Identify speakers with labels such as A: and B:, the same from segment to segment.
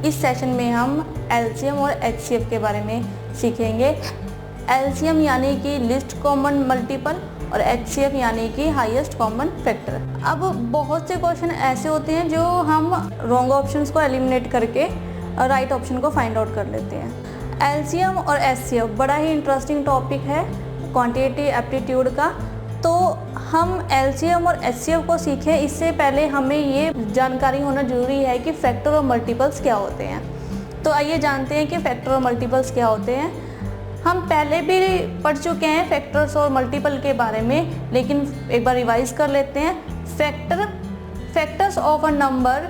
A: इस सेशन में हम एलसीएम और एचसीएफ के बारे में सीखेंगे। एलसीएम यानी कि लिस्ट कॉमन मल्टीपल और एचसीएफ यानी कि हाईएस्ट कॉमन फैक्टर। अब बहुत से क्वेश्चन ऐसे होते हैं जो हम रॉन्ग ऑप्शंस को एलिमिनेट करके राइट ऑप्शन को फाइंड आउट कर लेते हैं। एलसीएम और एचसीएफ बड़ा ही इंटरेस्टिंग टॉपिक है क्वांटिटेटिव एप्टीट्यूड का। तो हम एलसीएम और एचसीएफ को सीखें इससे पहले हमें ये जानकारी होना जरूरी है कि फैक्टर और मल्टीपल्स क्या होते हैं। तो आइए जानते हैं कि फैक्टर और मल्टीपल्स क्या होते हैं। हम पहले भी पढ़ चुके हैं फैक्टर्स और मल्टीपल के बारे में, लेकिन एक बार रिवाइज कर लेते हैं। Factors of a number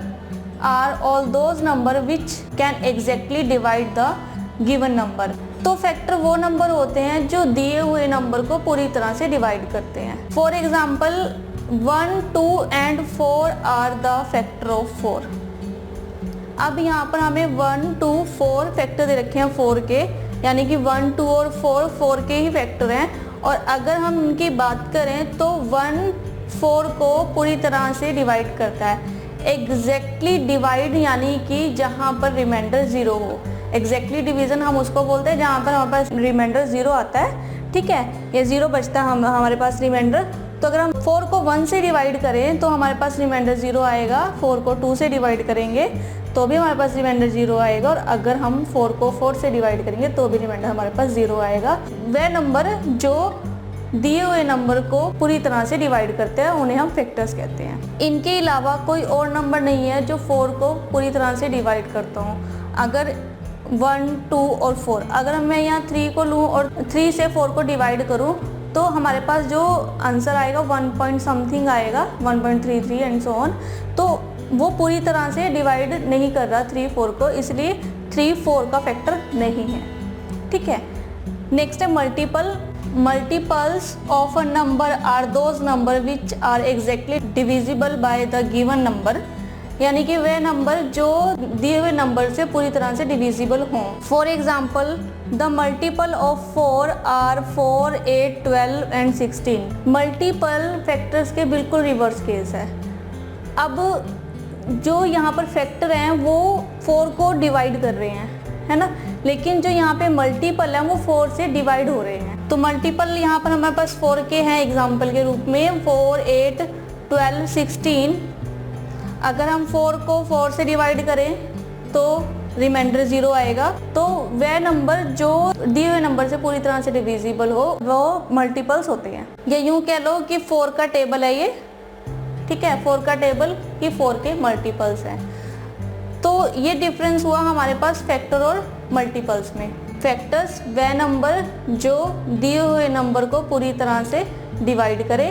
A: are all those numbers which can exactly divide the given number. तो फैक्टर वो नंबर होते हैं जो दिए हुए नंबर को पूरी तरह से डिवाइड करते हैं। For example 1, 2 and 4 are the factor of 4। अब यहाँ पर हमें 1, 2, 4 फैक्टर दे रखे हैं 4 के, यानी कि 1, 2 और 4 के ही फैक्टर हैं। और अगर हम इनकी बात करें तो 1 4 को पूरी तरह से डिवाइड करता है। एग्जैक्टली डिवाइड यानी कि जहाँ पर रिमाइंडर 0 हो। एग्जैक्टली डिवीज़न हम उसको बोलते हैं जहाँ पर हमारे पास रिमाइंडर 0 आता है, ठीक है, ये 0 बचता है हमारे पास रिमाइंडर। तो अगर हम 4 को 1 से डिवाइड करें तो हमारे पास रिमाइंडर 0 आएगा। 4 को 2 से डिवाइड करेंगे तो भी हमारे पास रिमाइंडर 0 आएगा। और अगर हम 4 को 4 से डिवाइड करेंगे तो भी रिमाइंडर हमारे पास 0 आएगा। वह नंबर जो दिए हुए नंबर को पूरी तरह से डिवाइड करते हैं उन्हें हम फैक्टर्स कहते हैं। इनके अलावा कोई और नंबर नहीं है जो 4 को पूरी तरह से डिवाइड करता हूँ। अगर 1, 2 और 4, अगर मैं यहाँ 3 को लूँ और 3 से 4 को डिवाइड करूँ तो हमारे पास जो आंसर आएगा 1 पॉइंट समथिंग आएगा, 1.33 एंड सो ऑन। तो वो पूरी तरह से डिवाइड नहीं कर रहा 3, 4 को, इसलिए 3, 4 का फैक्टर नहीं है, ठीक है। नेक्स्ट है multiple. Multiples of a number are those numbers which are exactly divisible by the given number, यानी कि वे नंबर जो दिए हुए नंबर से पूरी तरह से डिविजिबल हों। For example the multiple of 4 are 4, 8, 12 and 16। Multiple factors के बिल्कुल रिवर्स केस है। अब जो यहाँ पर फैक्टर हैं वो 4 को डिवाइड कर रहे हैं, है ना, लेकिन जो यहाँ पे मल्टीपल है वो 4 से डिवाइड हो रहे हैं। तो मल्टीपल यहाँ पर हमारे पास 4 के हैं एग्जाम्पल के रूप में 4, 8, 12, 16। अगर हम 4 को 4 से डिवाइड करें तो रिमाइंडर 0 आएगा। तो वह नंबर जो दिए हुए नंबर से पूरी तरह से डिविजिबल हो वो मल्टीपल्स होते हैं। या यूँ कह लो कि 4 का टेबल है ये, ठीक है, 4 का टेबल कि 4 के मल्टीपल्स हैं। तो ये डिफरेंस हुआ हमारे पास फैक्टर और मल्टीपल्स में। फैक्टर्स वह नंबर जो दिए हुए नंबर को पूरी तरह से डिवाइड करे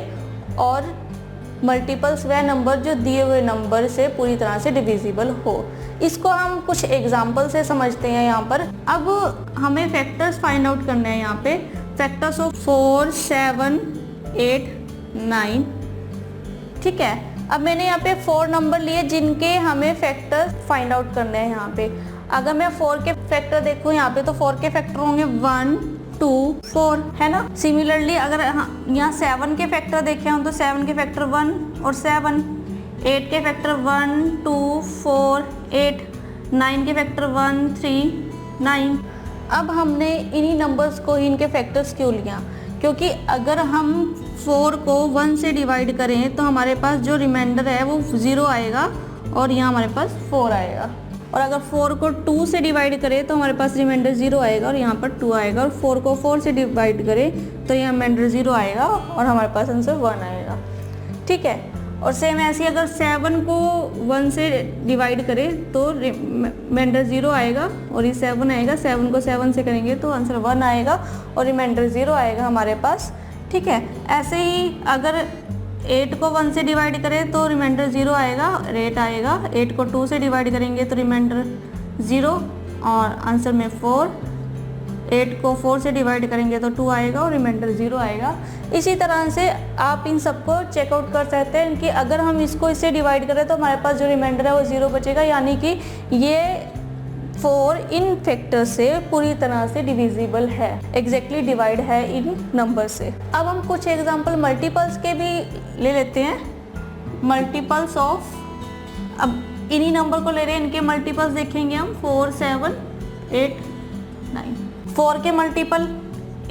A: और मल्टीपल्स वह नंबर जो दिए हुए नंबर से पूरी तरह से डिविजिबल हो। इसको हम कुछ एग्जाम्पल से समझते हैं यहाँ पर। अब हमें फैक्टर्स फाइंड आउट करने हैं यहाँ पे। फैक्टर्स ऑफ 4, 7, 8, 9, ठीक है। अब मैंने यहाँ पे 4 नंबर लिए जिनके हमें फैक्टर्स फाइंड आउट करने हैं यहाँ पे। अगर मैं 4 के फैक्टर देखूँ यहाँ पे तो 4 के फैक्टर होंगे 1, 2, 4, है ना। सिमिलरली अगर यहाँ 7 के फैक्टर देखे हम तो 7 के फैक्टर 1 और 7, 8 के फैक्टर 1, 2, 4, 8, 9 के फैक्टर 1, 3, 9। अब हमने इन्हीं नंबर्स को ही इनके फैक्टर्स क्यों लिया, क्योंकि अगर हम 4 को 1 से डिवाइड करें तो हमारे पास जो रिमाइंडर है वो 0 आएगा और यहाँ हमारे पास 4 आएगा। और अगर 4 को 2 से डिवाइड करें तो हमारे पास रिमाइंडर 0 आएगा और यहाँ पर 2 आएगा। और 4 को 4 से डिवाइड करें तो यहाँ रिमाइंडर 0 आएगा और हमारे पास आंसर 1 आएगा, ठीक है। और सेम ऐसे ही अगर 7 को 1 से डिवाइड करें तो रिमाइंडर 0 आएगा और ये 7 आएगा। 7 को 7 से करेंगे तो आंसर 1 आएगा और रिमाइंडर 0 आएगा हमारे पास, ठीक है। ऐसे ही अगर 8 को 1 से डिवाइड करें तो रिमाइंडर 0 आएगा, 8 आएगा। 8 को 2 से डिवाइड करेंगे तो रिमाइंडर 0 और आंसर में 4। 8 को 4 से डिवाइड करेंगे तो 2 आएगा और रिमाइंडर 0 आएगा। इसी तरह से आप इन सबको चेकआउट कर सकते हैं कि अगर हम इसको इससे डिवाइड करें तो हमारे पास जो रिमाइंडर है वो 0 बचेगा, यानी कि ये 4 इन फैक्टर से पूरी तरह से डिविजिबल है, एग्जैक्टली डिवाइड है इन नंबर से। अब हम कुछ एग्जांपल मल्टीपल्स के भी ले लेते हैं। मल्टीपल्स ऑफ, अब इन्हीं नंबर को ले रहे हैं, इनके मल्टीपल्स देखेंगे हम 4, 7, 8, 9। 4 के मल्टीपल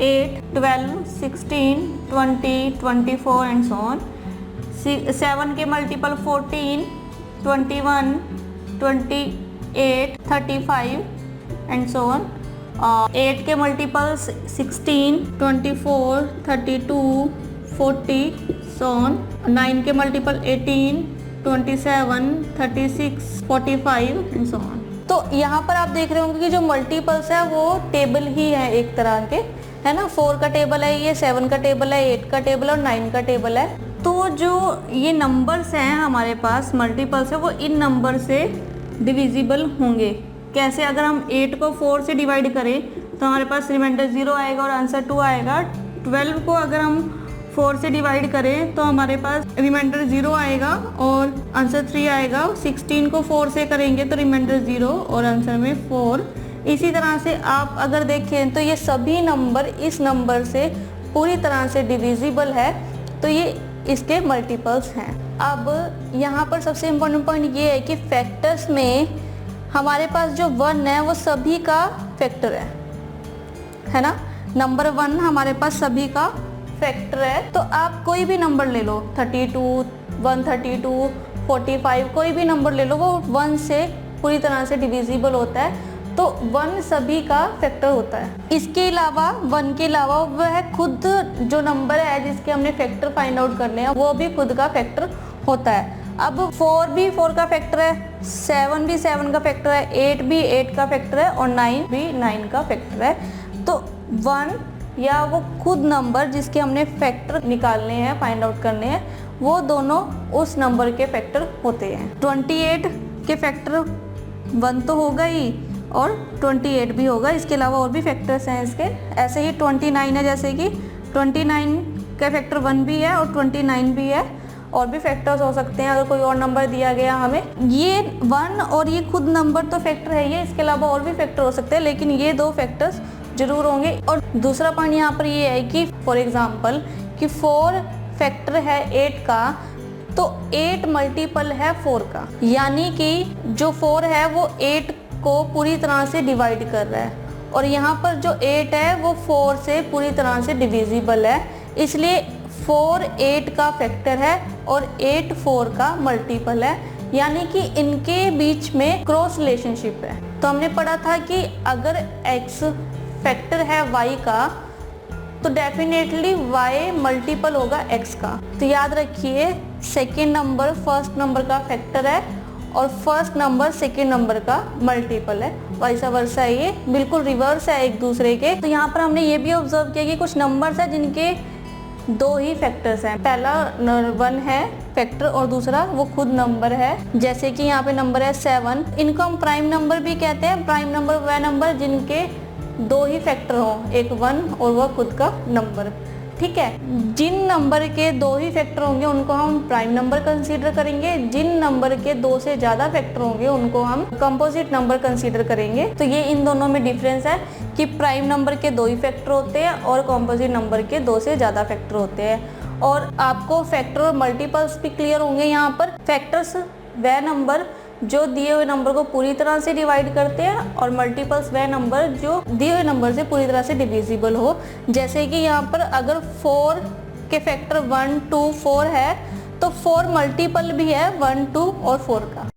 A: 8, 12, 16, 20, 24 एंड सो ऑन। 7 के मल्टीपल 14, 21, 28, 35 एंड सो ऑन। 8 के मल्टीपल्स 16, 24, 32, 40 सो ऑन। 9 के मल्टीपल 18, 27, 36, 45 एंड सो ऑन। तो यहाँ पर आप देख रहे होंगे कि जो मल्टीपल्स है वो टेबल ही है एक तरह के, है ना। 4 का टेबल है, ये 7 का टेबल है, 8 का टेबल और 9 का टेबल है। तो जो ये नंबर्स हैं हमारे पास मल्टीपल्स है, वो इन नंबर से डिविजिबल होंगे। कैसे? अगर हम 8 को 4 से डिवाइड करें तो हमारे पास रिमाइंडर 0 आएगा और आंसर 2 आएगा। 12 को अगर हम 4 से डिवाइड करें तो हमारे पास रिमाइंडर 0 आएगा और आंसर 3 आएगा। 16 को 4 से करेंगे तो रिमाइंडर 0 और आंसर में 4। इसी तरह से आप अगर देखें तो ये सभी नंबर इस नंबर से पूरी तरह से डिविजिबल है, तो ये इसके मल्टीपल्स हैं। अब यहाँ पर सबसे इम्पोर्टेंट पॉइंट ये है कि फैक्टर्स में हमारे पास जो 1 है वो सभी का फैक्टर है ना। नंबर 1 हमारे पास सभी का फैक्टर है। तो आप कोई भी नंबर ले लो, 32, 132, 45, कोई भी नंबर ले लो, वो 1 से पूरी तरह से डिविजिबल होता है। तो 1 सभी का फैक्टर होता है। इसके अलावा 1 के अलावा वह खुद जो नंबर है जिसके हमने फैक्टर फाइंड आउट करने हैं वो भी खुद का फैक्टर होता है। अब 4 भी 4 का फैक्टर है, 7 भी 7 का फैक्टर है, 8 भी 8 का फैक्टर है और 9 भी 9 का फैक्टर है। तो 1 या वो खुद नंबर जिसके हमने फैक्टर निकालने हैं, फाइंड आउट करने हैं, वो दोनों उस नंबर के फैक्टर होते हैं। 28 के फैक्टर 1 तो होगा ही और 28 भी होगा। इसके अलावा और भी फैक्टर्स हैं इसके। ऐसे ही 29 है, जैसे कि 29 का फैक्टर 1 भी है और 29 भी है। और भी फैक्टर्स हो सकते हैं अगर कोई और नंबर दिया गया हमें। ये 1 और ये खुद नंबर तो फैक्टर है ये, इसके अलावा और भी फैक्टर हो सकते हैं, लेकिन ये 2 फैक्टर्स जरूर होंगे। और दूसरा पॉइंट यहाँ पर ये है कि फॉर एग्जांपल कि 4 फैक्टर है 8 का, तो 8 मल्टीपल है 4 का, यानी कि जो 4 है वो 8 को पूरी तरह से डिवाइड कर रहा है। और यहाँ पर जो 8 है वो 4 से पूरी तरह से डिविजिबल है, इसलिए 4 8 का फैक्टर है और 8 4 का मल्टीपल है, यानी कि इनके बीच में क्रॉस रिलेशनशिप है। तो हमने पढ़ा था कि अगर x फैक्टर है y का तो डेफिनेटली y मल्टीपल होगा x का। तो याद रखिए सेकेंड नंबर फर्स्ट नंबर का फैक्टर है और फर्स्ट नंबर सेकेंड नंबर का मल्टीपल है, वैसा वर्सा ये बिल्कुल रिवर्स है एक दूसरे के। तो यहाँ पर हमने ये भी ऑब्जर्व किया कि कुछ नंबर्स है जिनके 2 ही फैक्टर्स हैं। पहला 1 है फैक्टर और दूसरा वो खुद नंबर है, जैसे कि यहाँ पे नंबर है 7। इनको हम प्राइम नंबर भी कहते हैं। प्राइम नंबर वह नंबर जिनके 2 ही फैक्टर हो, एक 1 और वह खुद का नंबर, ठीक है। जिन नंबर के 2 ही फैक्टर होंगे उनको हम प्राइम नंबर कंसीडर करेंगे, जिन नंबर के 2 से ज़्यादा फैक्टर होंगे उनको हम कंपोजिट नंबर कंसीडर करेंगे। तो ये इन दोनों में डिफरेंस है कि प्राइम नंबर के 2 ही फैक्टर होते हैं और कंपोजिट नंबर के 2 से ज़्यादा फैक्टर होते हैं। और आपको फैक्टर और मल्टीपल्स भी क्लियर होंगे। यहाँ पर फैक्टर्स वह नंबर जो दिए हुए नंबर को पूरी तरह से डिवाइड करते हैं और मल्टीपल्स वह नंबर जो दिए हुए नंबर से पूरी तरह से डिविजिबल हो। जैसे कि यहाँ पर अगर 4 के फैक्टर 1 2 4 है तो 4 मल्टीपल भी है 1 2 और 4 का।